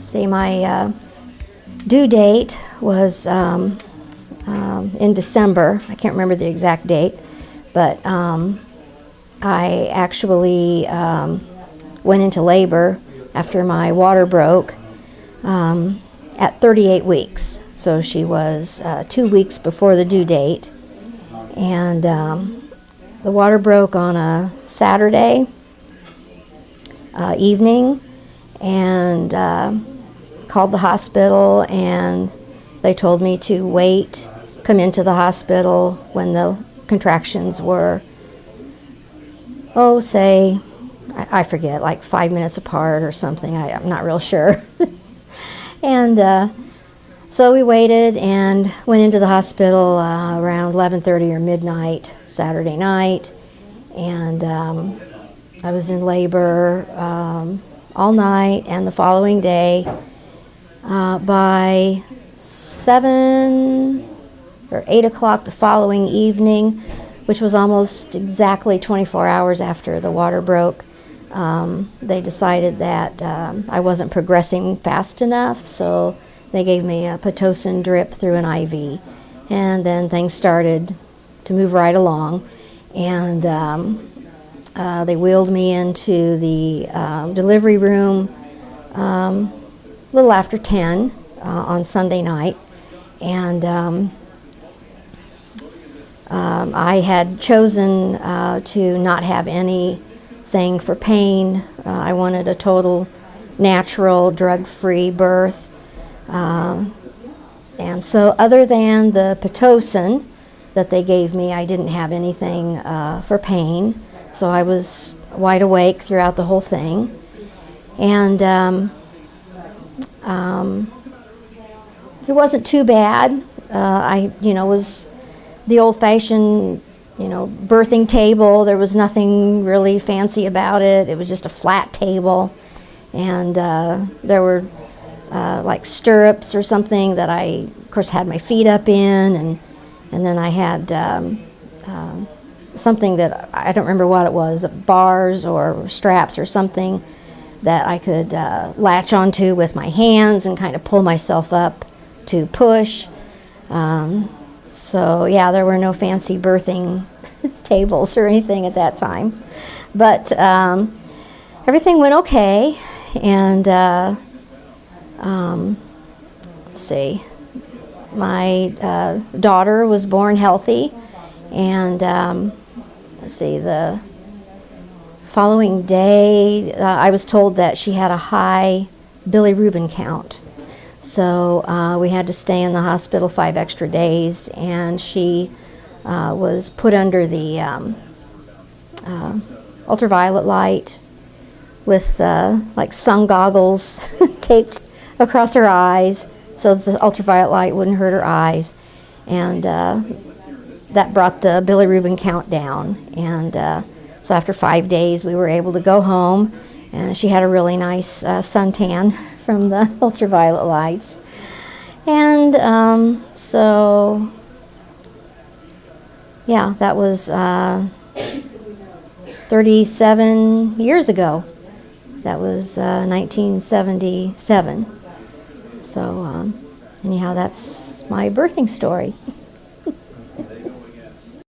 See, my due date was in December. I can't remember the exact date, but I actually went into labor after my water broke at 38 weeks. So she was 2 weeks before the due date, and the water broke on a Saturday evening, and called the hospital, and they told me to come into the hospital when the contractions were, say, I forget, like 5 minutes apart or something. I'm not real sure. And so we waited and went into the hospital around 11:30 or midnight Saturday night, and I was in labor all night, and the following day by 7 or 8 o'clock the following evening, which was almost exactly 24 hours after the water broke, they decided that I wasn't progressing fast enough, so they gave me a Pitocin drip through an IV. And then things started to move right along, and they wheeled me into the delivery room a little after 10 on Sunday night. And I had chosen to not have anything for pain. I wanted a total natural, drug-free birth. And so other than the Pitocin that they gave me, I didn't have anything for pain. So I was wide awake throughout the whole thing. And it wasn't too bad. I was the old-fashioned, birthing table. There was nothing really fancy about it. It was just a flat table, and there were like stirrups or something that I, of course, had my feet up in, and then I had something that I don't remember what it was, bars or straps or something that I could latch onto with my hands and kind of pull myself up to push. So yeah, there were no fancy birthing tables or anything at that time, but everything went okay. And let's see, my daughter was born healthy, and let's see, the following day I was told that she had a high bilirubin count. So we had to stay in the hospital 5 extra days, and she was put under the ultraviolet light with like sun goggles taped across her eyes so that the ultraviolet light wouldn't hurt her eyes, and that brought the bilirubin count down. And so after 5 days we were able to go home, and she had a really nice suntan from the ultraviolet lights. And so yeah, that was 37 years ago. That was 1977. So anyhow, that's my birthing story.